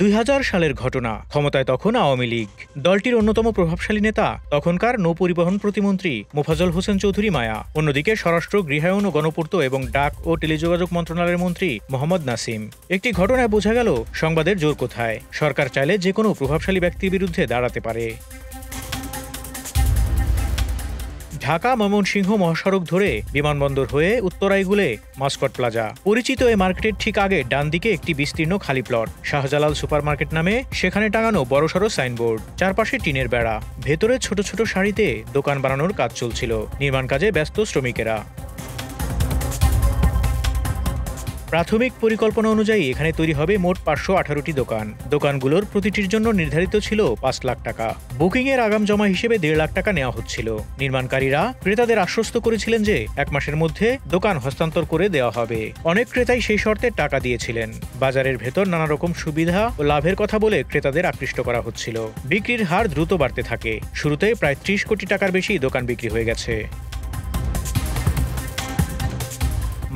২০০০ সালের ঘটনা। ক্ষমতায় তখন আওয়ামী লীগ। দলটির অন্যতম প্রভাবশালী নেতা তখনকার নৌপরিবহন প্রতিমন্ত্রী মোফাজ্জল হোসেন চৌধুরী মায়া। অন্যদিকে স্বরাষ্ট্র, গৃহায়ন ও গণপূর্ত এবং ডাক ও টেলিযোগাযোগ মন্ত্রণালয়ের মন্ত্রী মোহাম্মদ নাসিম। একটি ঘটনায় বোঝা গেল সংবাদের জোর কোথায়। সরকার চাইলে যে কোনো প্রভাবশালী ব্যক্তির বিরুদ্ধে দাঁড়াতে পারে। ঢাকা ময়মনসিংহ মহাসড়ক ধরে বিমানবন্দর হয়ে উত্তরাইগুলে মাস্কট প্লাজা। পরিচিত এই মার্কেটের ঠিক আগে ডান দিকে একটি বিস্তীর্ণ খালি প্লট, শাহজালাল সুপারমার্কেট নামে। সেখানে টাঙানো বড়সড় সাইনবোর্ড, চারপাশে টিনের বেড়া। ভেতরে ছোট ছোট সারিতে দোকান বানানোর কাজ চলছিল। নির্মাণ কাজে ব্যস্ত শ্রমিকেরা। প্রাথমিক পরিকল্পনা অনুযায়ী এখানে তৈরি হবে মোট ৫১৮টি দোকান। দোকানগুলোর প্রতিটির জন্য নির্ধারিত ছিল ৫ লাখ টাকা। বুকিংয়ের আগাম জমা হিসেবে ১.৫ লাখ টাকা নেওয়া হচ্ছিল। নির্মাণকারীরা ক্রেতাদের আশ্বস্ত করেছিলেন যে ১ মাসের মধ্যে দোকান হস্তান্তর করে দেওয়া হবে। অনেক ক্রেতাই সেই শর্তে টাকা দিয়েছিলেন। বাজারের ভেতর নানা রকম সুবিধা ও লাভের কথা বলে ক্রেতাদের আকৃষ্ট করা হচ্ছিল। বিক্রির হার দ্রুত বাড়তে থাকে। শুরুতে প্রায় ৩০ কোটি টাকার বেশি দোকান বিক্রি হয়ে গেছে।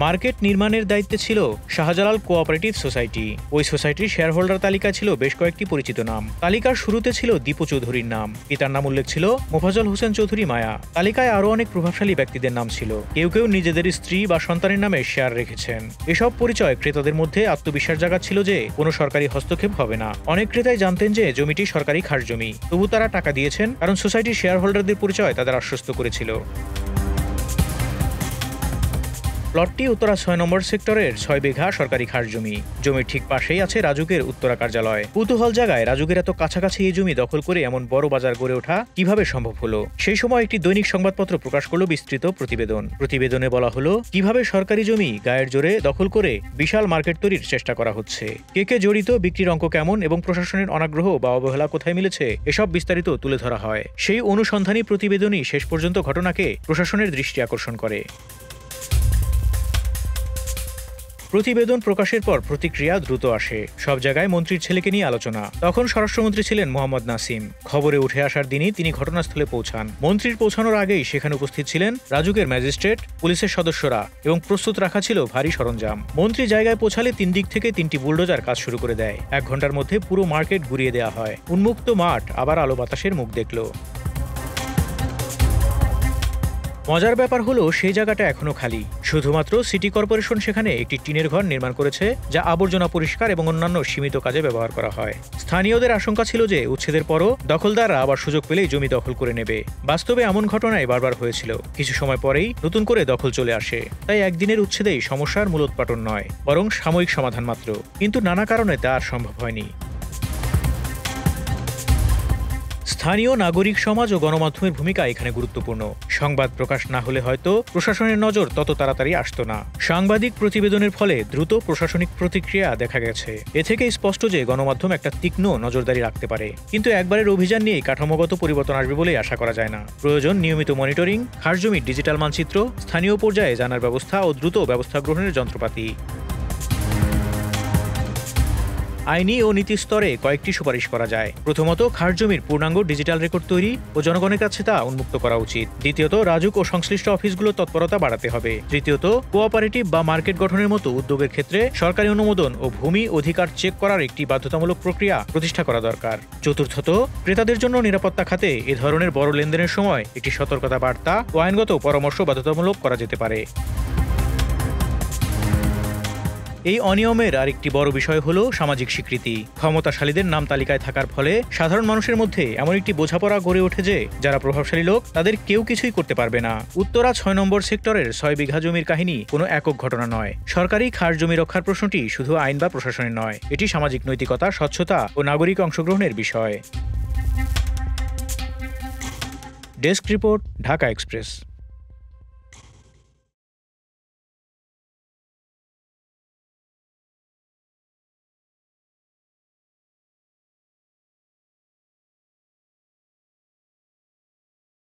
মার্কেট নির্মাণের দায়িত্বে ছিল শাহজালাল কোঅপারেটিভ সোসাইটি। ওই সোসাইটির শেয়ারহোল্ডার তালিকা ছিল বেশ কয়েকটি পরিচিত নাম। তালিকার শুরুতে ছিল দীপু চৌধুরীর নাম। পিতার নাম উল্লেখ ছিল মোফাজ্জল হোসেন চৌধুরী মায়া। তালিকায় আরও অনেক প্রভাবশালী ব্যক্তিদের নাম ছিল। কেউ কেউ নিজেদের স্ত্রী বা সন্তানের নামে শেয়ার রেখেছেন। এসব পরিচয় ক্রেতাদের মধ্যে আত্মবিশ্বাস জাগাচ্ছিল যে কোনো সরকারি হস্তক্ষেপ হবে না। অনেক ক্রেতাই জানতেন যে জমিটি সরকারি খাস জমি, তবু তারা টাকা দিয়েছেন কারণ সোসাইটির শেয়ারহোল্ডারদের পরিচয় তাদের আশ্বস্ত করেছিল। প্লটটি উত্তরা ৬ নম্বর সেক্টরের ৬ বিঘা সরকারি খাস জমি। জমির ঠিক পাশেই আছে রাজুকের উত্তরা কার্যালয়। কৌতূহল জায়গায় রাজুকের এত কাছাকাছি এই জমি দখল করে এমন বড় বাজার গড়ে ওঠা কিভাবে সম্ভব হলো? সেই সময় একটি দৈনিক সংবাদপত্র প্রকাশ করল বিস্তৃত প্রতিবেদন। প্রতিবেদনে বলা হলো কিভাবে সরকারি জমি গায়ের জোরে দখল করে বিশাল মার্কেট তৈরির চেষ্টা করা হচ্ছে। কে কে জড়িত, বিক্রির অঙ্ক কেমন এবং প্রশাসনের অনাগ্রহ বা অবহেলা কোথায় মিলেছে, এসব বিস্তারিত তুলে ধরা হয়। সেই অনুসন্ধানী প্রতিবেদনই শেষ পর্যন্ত ঘটনাকে প্রশাসনের দৃষ্টি আকর্ষণ করে। প্রতিবেদন প্রকাশের পর প্রতিক্রিয়া দ্রুত আসে। সব জায়গায় মন্ত্রীর ছেলেকে নিয়ে আলোচনা। তখন স্বরাষ্ট্রমন্ত্রী ছিলেন মোহাম্মদ নাসিম। খবরে উঠে আসার দিনই তিনি ঘটনাস্থলে পৌঁছান। মন্ত্রীর পৌঁছানোর আগেই সেখানে উপস্থিত ছিলেন রাজুকের ম্যাজিস্ট্রেট, পুলিশের সদস্যরা এবং প্রস্তুত রাখা ছিল ভারী সরঞ্জাম। মন্ত্রী জায়গায় পৌঁছালে ৩ দিক থেকে ৩টি বুলডোজার কাজ শুরু করে দেয়। ১ ঘন্টার মধ্যে পুরো মার্কেট ঘুরিয়ে দেওয়া হয়। উন্মুক্ত মাঠ আবার আলো বাতাসের মুখ দেখল। মজার ব্যাপার হলো সেই জায়গাটা এখনো খালি। শুধুমাত্র সিটি কর্পোরেশন সেখানে একটি টিনের ঘর নির্মাণ করেছে, যা আবর্জনা পরিষ্কার এবং অন্যান্য সীমিত কাজে ব্যবহার করা হয়। স্থানীয়দের আশঙ্কা ছিল যে উচ্ছেদের পরও দখলদাররা আবার সুযোগ পেলেই জমি দখল করে নেবে। বাস্তবে এমন ঘটনাই বারবার হয়েছিল। কিছু সময় পরেই নতুন করে দখল চলে আসে। তাই একদিনের উচ্ছেদেই সমস্যার মূলোৎপাটন নয়, বরং সাময়িক সমাধান মাত্র। কিন্তু নানা কারণে তা আর সম্ভব হয়নি। স্থানীয় নাগরিক সমাজ ও গণমাধ্যমের ভূমিকা এখানে গুরুত্বপূর্ণ। সংবাদ প্রকাশ না হলে হয়তো প্রশাসনের নজর তত তাড়াতাড়ি আসতো না। সাংবাদিক প্রতিবেদনের ফলে দ্রুত প্রশাসনিক প্রতিক্রিয়া দেখা গেছে। এ থেকে স্পষ্ট যে গণমাধ্যম একটা তীক্ষ্ণ নজরদারি রাখতে পারে। কিন্তু একবারের অভিযান নিয়ে কাঠামোগত পরিবর্তন আসবে বলে আশা করা যায় না। প্রয়োজন নিয়মিত মনিটরিং, খাস জমির ডিজিটাল মানচিত্র, স্থানীয় পর্যায়ে জানার ব্যবস্থা ও দ্রুত ব্যবস্থা গ্রহণের যন্ত্রপাতি। আইনি ও নীতি স্তরে কয়েকটি সুপারিশ করা যায়। প্রথমত, খাস জমির পূর্ণাঙ্গ ডিজিটাল রেকর্ড তৈরি ও জনগণের কাছে তা উন্মুক্ত করা উচিত। দ্বিতীয়ত, রাজুক ও সংশ্লিষ্ট অফিসগুলোর তৎপরতা বাড়াতে হবে। তৃতীয়ত, কোঅপারেটিভ বা মার্কেট গঠনের মতো উদ্যোগের ক্ষেত্রে সরকারি অনুমোদন ও ভূমি অধিকার চেক করার একটি বাধ্যতামূলক প্রক্রিয়া প্রতিষ্ঠা করা দরকার। চতুর্থত, ক্রেতাদের জন্য নিরাপত্তা খাতে এ ধরনের বড় লেনদেনের সময় একটি সতর্কতা বার্তা ও আইনগত পরামর্শ বাধ্যতামূলক করা যেতে পারে। এই অনিয়মের আরেকটি বড় বিষয় হলো সামাজিক স্বীকৃতি। ক্ষমতাশালীদের নাম তালিকায় থাকার ফলে সাধারণ মানুষের মধ্যে এমন একটি বোঝাপড়া গড়ে ওঠে যে যারা প্রভাবশালী লোক তাদের কেউ কিছুই করতে পারবে না। উত্তরা ৬ নম্বর সেক্টরের ৬ বিঘা জমির কাহিনী কোনো একক ঘটনা নয়। সরকারি খাস জমি রক্ষার প্রশ্নটি শুধু আইন বা প্রশাসনের নয়, এটি সামাজিক নৈতিকতা, স্বচ্ছতা ও নাগরিক অংশগ্রহণের বিষয়। Desk report, Dhaka express.